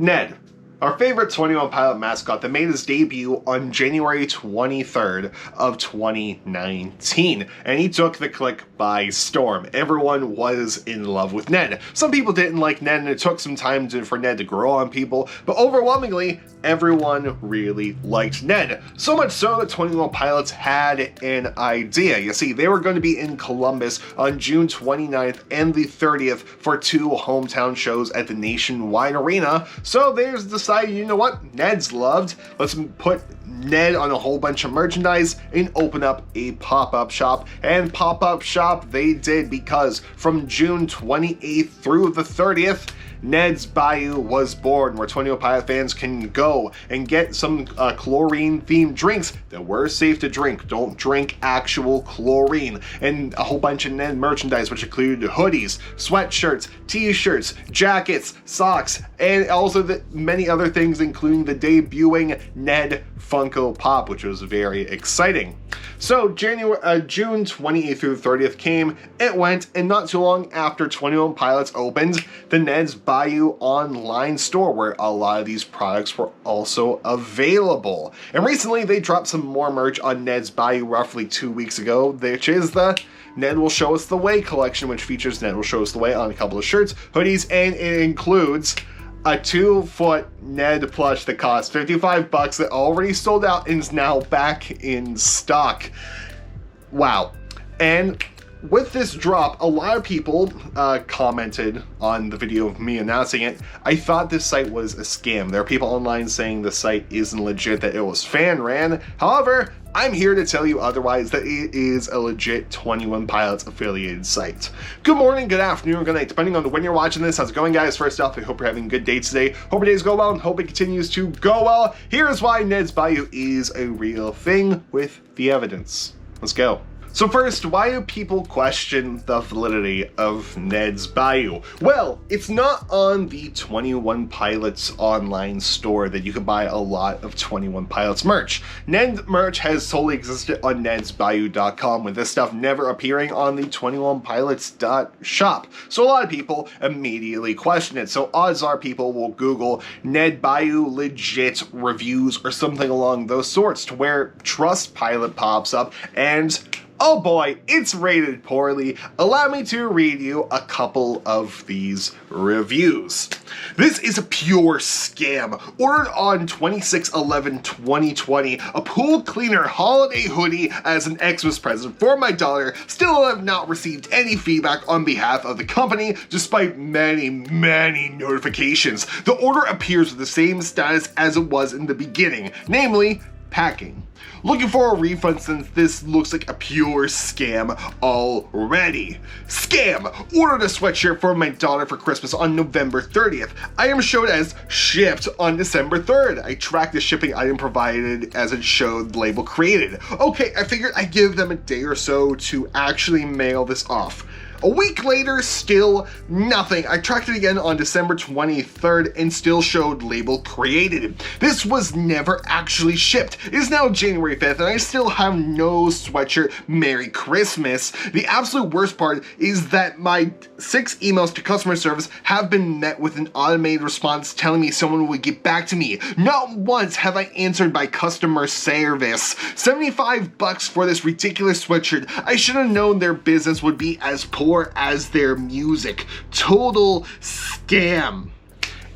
Ned, our favorite 21 Pilot mascot that made his debut on January 23rd of 2019, and he took the click by storm. Everyone was in love with Ned. Some people didn't like Ned, and it took some time for Ned to grow on people, but overwhelmingly, everyone really liked Ned. So much so that 21 Pilots had an idea. You see, they were going to be in Columbus on June 29th and the 30th for 2 hometown shows at the Nationwide Arena, so they decided, you know what, Ned's loved, let's put Ned on a whole bunch of merchandise and open up a pop-up shop. And pop-up shop they did, because from June 28th through the 30th, Ned's Bayou was born, where 21 Pilot fans can go and get some chlorine-themed drinks that were safe to drink. Don't drink actual chlorine. And a whole bunch of Ned merchandise, which included hoodies, sweatshirts, t-shirts, jackets, socks, and also many other things, including the debuting Ned Funko Pop, which was very exciting. So June 28th through the 30th came, it went, and not too long after 21 Pilots opened the Ned's Bayou online store, where a lot of these products were also available. And recently they dropped some more merch on Ned's Bayou roughly 2 weeks ago, which is the Ned Will Show Us the Way collection, which features Ned Will Show Us the Way on a couple of shirts, hoodies, and it includes a 2-foot Ned plush that cost $55 that already sold out and is now back in stock. Wow. And with this drop, a lot of people commented on the video of me announcing it. I thought this site was a scam. There are people online saying the site isn't legit, that it was fan-ran. However, I'm here to tell you otherwise, that it is a legit 21 Pilots affiliated site. Good morning, good afternoon, or good night, depending on when you're watching this. How's it going, guys? First off, I hope you're having a good day today. Hope your days go well, and hope it continues to go well. Here's why Ned's Bayou is a real thing with the evidence. Let's go. So first, why do people question the validity of Ned's Bayou? Well, it's not on the 21 Pilots online store that you can buy a lot of 21 Pilots merch. Ned merch has solely existed on nedsbayou.com, with this stuff never appearing on the 21pilots.shop. So a lot of people immediately question it. So odds are people will Google Ned Bayou legit reviews or something along those sorts, to where Trustpilot pops up and oh boy, it's rated poorly. Allow me to read you a couple of these reviews. This is a pure scam. Ordered on 26/11/2020, a pool cleaner holiday hoodie as an Xmas present for my daughter. Still have not received any feedback on behalf of the company, despite many notifications. The order appears with the same status as it was in the beginning, namely packing. Looking for a refund since this looks like a pure scam already. Scam! Ordered a sweatshirt for my daughter for Christmas on November 30th. I am showed as shipped on December 3rd. I tracked the shipping item provided as it showed label created. Okay, I figured I'd give them a day or so to actually mail this off. A week later, still nothing. I tracked it again on December 23rd and still showed label created. This was never actually shipped. It is now January 5th and I still have no sweatshirt. Merry Christmas. The absolute worst part is that my 6 emails to customer service have been met with an automated response telling me someone would get back to me. Not once have I answered by customer service. $75 for this ridiculous sweatshirt. I should have known their business would be as poor as their music. Total scam.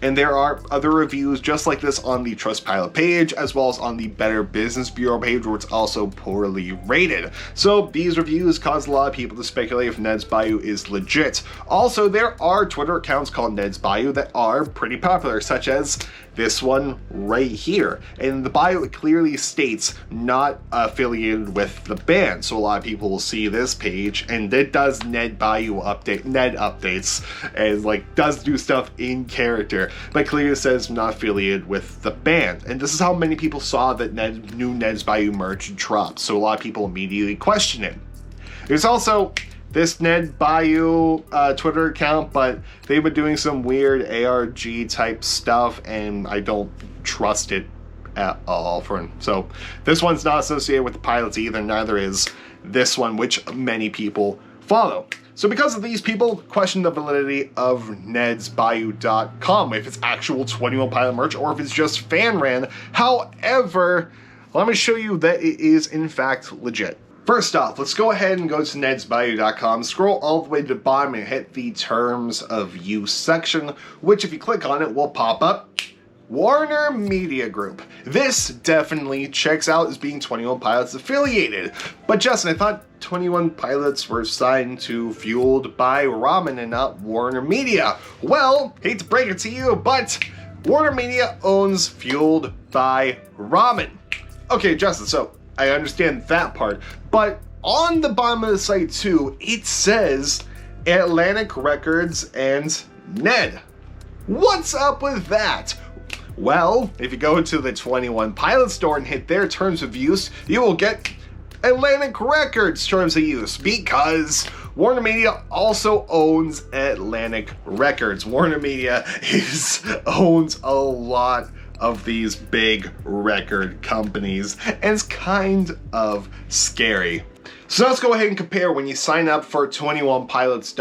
And there are other reviews just like this on the Trustpilot page, as well as on the Better Business Bureau page, where it's also poorly rated. So these reviews cause a lot of people to speculate if Ned's Bayou is legit. Also, there are Twitter accounts called Ned's Bayou that are pretty popular, such as this one right here. And the bio, it clearly states not affiliated with the band. So a lot of people will see this page and it does Ned Bayou Ned updates, and like does do stuff in character, but clearly says not affiliated with the band. And this is how many people saw that new Ned's Bayou merch dropped. So a lot of people immediately question it. There's also this Ned Bayou Twitter account, but they've been doing some weird ARG type stuff, and I don't trust it at all. So this one's not associated with the Pilots either, neither is this one, which many people follow. So because of these people, question the validity of nedsbayou.com, if it's actual 21 Pilot merch or if it's just fan ran. However, let me show you that it is in fact legit. First off, let's go ahead and go to nedsbayou.com, scroll all the way to the bottom and hit the terms of use section, which if you click on it will pop up Warner Media Group. This definitely checks out as being 21 Pilots affiliated. But Justin, I thought 21 Pilots were signed to Fueled by Ramen and not Warner Media. Well, hate to break it to you, but Warner Media owns Fueled by Ramen. Okay, Justin, so I understand that part, but on the bottom of the site too, it says Atlantic Records and Ned. What's up with that? Well, if you go to the 21 Pilot store and hit their terms of use, you will get Atlantic Records terms of use because Warner Media also owns Atlantic Records. Warner Media owns a lot of these big record companies, and it's kind of scary. So let's go ahead and compare when you sign up for 21pilots.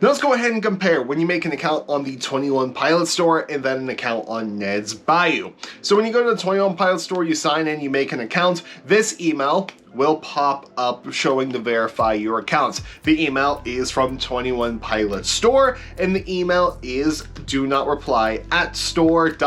Now let's go ahead and compare when you make an account on the 21 Pilot store and then an account on Ned's Bayou. So when you go to the 21 Pilot store, you sign in, you make an account, this email will pop up showing to verify your accounts. The email is from 21 Pilot Store, and the email is do not reply at store.wmg.com.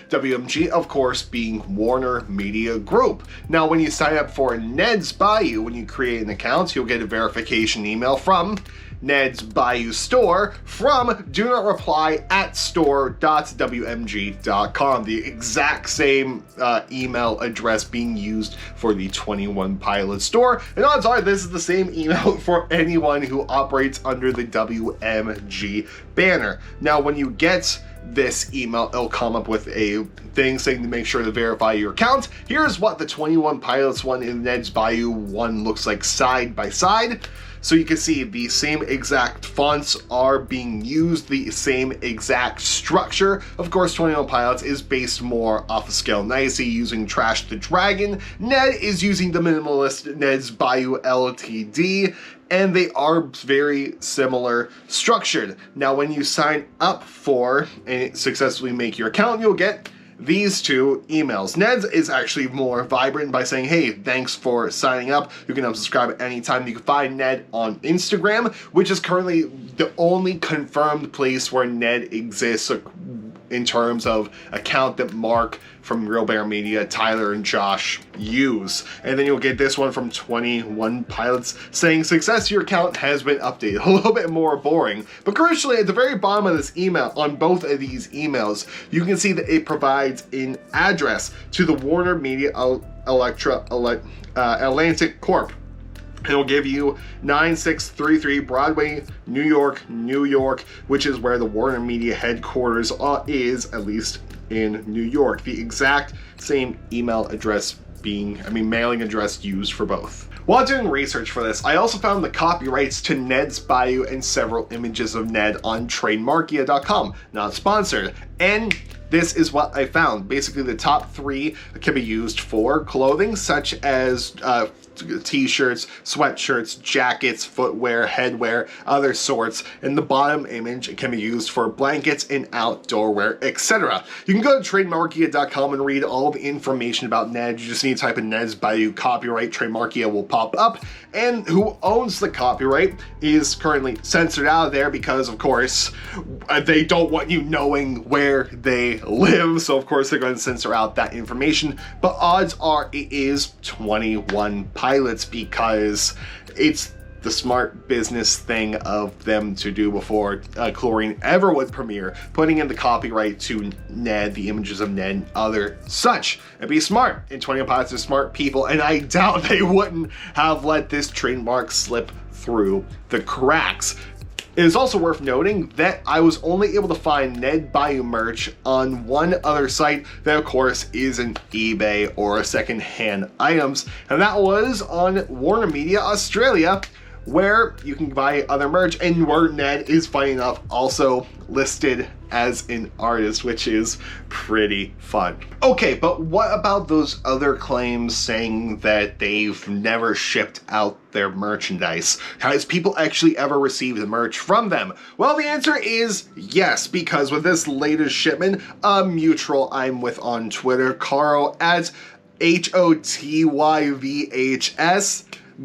WMG, of course, being Warner Media Group. Now, when you sign up for Ned's Bayou, when you create an account, you'll get a verification email from Ned's Bayou Store from do not reply at store.wmg.com. The exact same email address being used for the 21 Pilot store. And odds are this is the same email for anyone who operates under the WMG banner. Now, when you get this email, it'll come up with a thing saying to make sure to verify your account. Here's what the 21 Pilots one and Ned's Bayou one looks like side by side. So you can see the same exact fonts are being used, the same exact structure. Of course, 21 Pilots is based more off of Scale Nicey using Trash the Dragon. Ned is using the minimalist Ned's Bayou LTD, and they are very similar structured. Now, when you sign up for and successfully make your account, you'll get these two emails. Ned's is actually more vibrant by saying, hey, thanks for signing up. You can unsubscribe at any time. You can find Ned on Instagram, which is currently the only confirmed place where Ned exists in terms of account that Mark from Real Bear Media, Tyler, and Josh use. And then you'll get this one from 21 Pilots saying success to your account has been updated. A little bit more boring. But crucially, at the very bottom of this email, on both of these emails, you can see that it provides an address to the Warner Media Atlantic Corp. It'll give you 9633 Broadway, New York, New York, which is where the Warner Media headquarters is, at least in New York. The exact same email address mailing address used for both. While doing research for this, I also found the copyrights to Ned's Bayou and several images of Ned on trademarkia.com, not sponsored. And this is what I found. Basically, the top three can be used for clothing, such as t-shirts, sweatshirts, jackets, footwear, headwear, other sorts, and the bottom image can be used for blankets and outdoor wear, etc. You can go to trademarkia.com and read all the information about Ned. You just need to type in Ned's Bayou copyright. Trademarkia will pop up, and who owns the copyright is currently censored out of there because, of course, they don't want you knowing where they live, so of course they're going to censor out that information. But odds are it is 21 Pilots because it's the smart business thing of them to do before Chlorine ever would premiere, putting in the copyright to Ned, the images of Ned, and other such. And be smart. And 21 Pilots are smart people, and I doubt they wouldn't have let this trademark slip through the cracks. It is also worth noting that I was only able to find Ned Bayou merch on one other site that, of course, isn't eBay or secondhand items, and that was on Warner Media Australia, where you can buy other merch, and where Ned is, funny enough, also listed as an artist, which is pretty fun. Okay, but what about those other claims saying that they've never shipped out their merchandise? Has people actually ever received the merch from them? Well, the answer is yes, because with this latest shipment, a mutual I'm with on Twitter, Carl at HOTYVHS,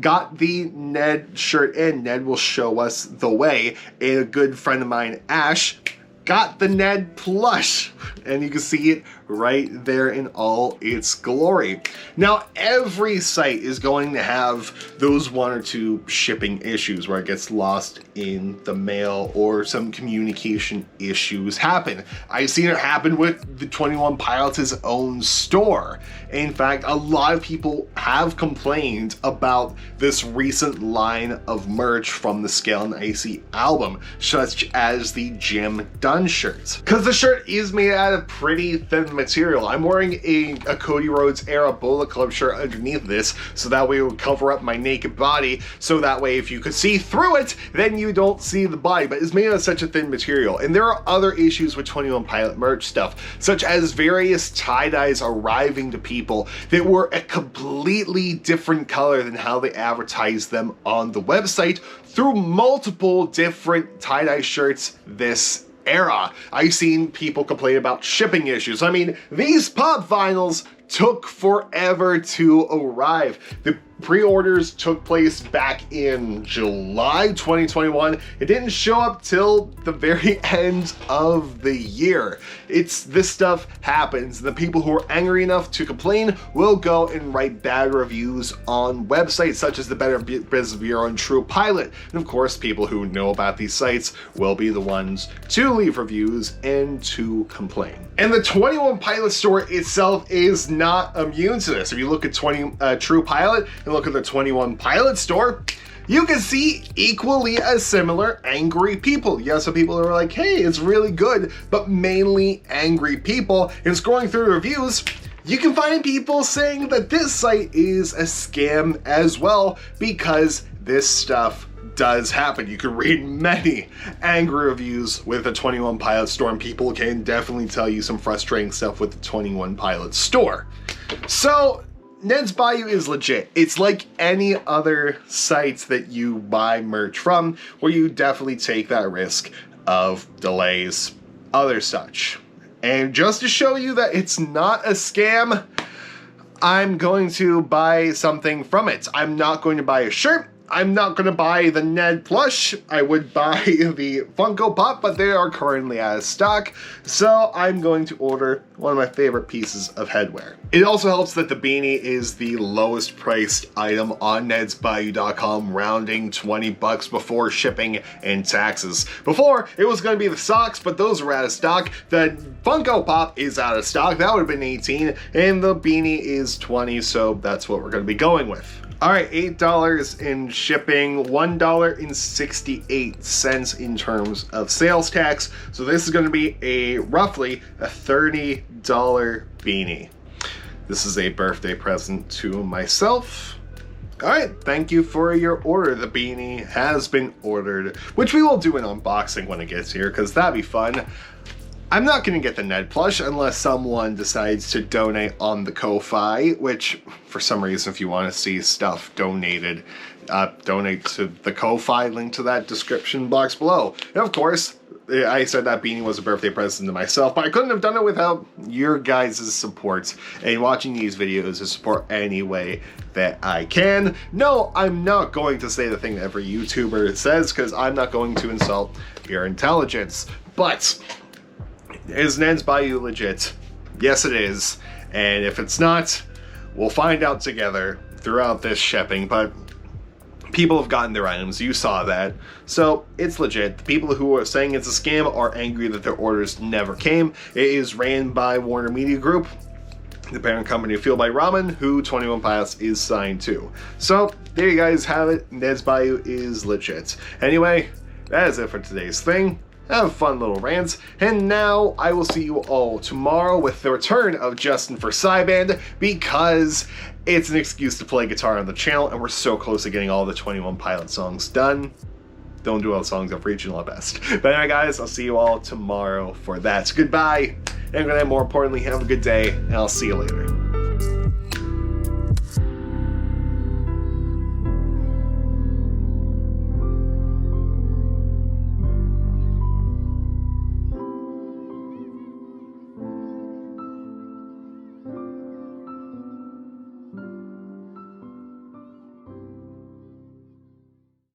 got the Ned shirt in. Ned will show us the way. And a good friend of mine, Ash, got the Ned plush, and you can see it right there in all its glory. Now, every site is going to have those one or two shipping issues where it gets lost in the mail or some communication issues happen. I've seen it happen with the 21 Pilots' own store. In fact, a lot of people have complained about this recent line of merch from the Scale and Icy album, such as the Jim Dunn shirts. Because the shirt is made out of pretty thin material. I'm wearing a Cody Rhodes era Bullet Club shirt underneath this, so that way it would cover up my naked body, so that way if you could see through it, then you don't see the body, but it's made out of such a thin material. And there are other issues with 21 Pilot merch stuff, such as various tie-dyes arriving to people that were a completely different color than how they advertised them on the website through multiple different tie-dye shirts this era. I've seen people complain about shipping issues. I mean, these pop vinyls took forever to arrive. The pre-orders took place back in July 2021. It didn't show up till the very end of the year. This stuff happens. The people who are angry enough to complain will go and write bad reviews on websites such as the Better Business Bureau and True Pilot. And of course, people who know about these sites will be the ones to leave reviews and to complain. And the 21 Pilot store itself is not immune to this. If you look at True Pilot and look at the 21 Pilot store, you can see equally as similar angry people. You have some people who are like, hey, it's really good, but mainly angry people. And scrolling through reviews, you can find people saying that this site is a scam as well, because this stuff does happen. You can read many angry reviews with the 21 Pilot store, and people can definitely tell you some frustrating stuff with the 21 Pilot store. So Ned's Bayou is legit. It's like any other sites that you buy merch from, where you definitely take that risk of delays, other such. And just to show you that it's not a scam, I'm going to buy something from it. I'm not going to buy a shirt. I'm not going to buy the Ned plush. I would buy the Funko Pop, but they are currently out of stock, so I'm going to order one of my favorite pieces of headwear. It also helps that the beanie is the lowest priced item on nedsbayou.com, rounding $20 before shipping and taxes. Before, it was going to be the socks, but those were out of stock. The Funko Pop is out of stock. That would have been $18, and the beanie is $20, so that's what we're going to be going with. All right, $8 in shipping, $1.68 in terms of sales tax. So this is going to be roughly a $30 beanie. This is a birthday present to myself. All right, thank you for your order. The beanie has been ordered, which we will do an unboxing when it gets here, because that'd be fun. I'm not going to get the Ned plush unless someone decides to donate on the Ko-Fi, which, for some reason, if you want to see stuff donated, donate to the Ko-Fi, link to that description box below. And of course, I said that beanie was a birthday present to myself, but I couldn't have done it without your guys' support and watching these videos to support any way that I can. No, I'm not going to say the thing that every YouTuber says, because I'm not going to insult your intelligence, but is Ned's Bayou legit? Yes, it is. And if it's not, we'll find out together throughout this shipping, but people have gotten their items. You saw that. So it's legit. The people who are saying it's a scam are angry that their orders never came. It is ran by Warner Media Group, the parent company of Fueled by Ramen, who 21 Pilots is signed to. So there you guys have it. Ned's Bayou is legit. Anyway, that is it for today's thing. Have a fun little rant, and now I will see you all tomorrow with the return of Justin for Cyband, because it's an excuse to play guitar on the channel, and we're so close to getting all the 21 Pilot songs done. Don't do all the songs of regional at best. But anyway, guys, I'll see you all tomorrow for that. Goodbye, and more importantly, have a good day, and I'll see you later.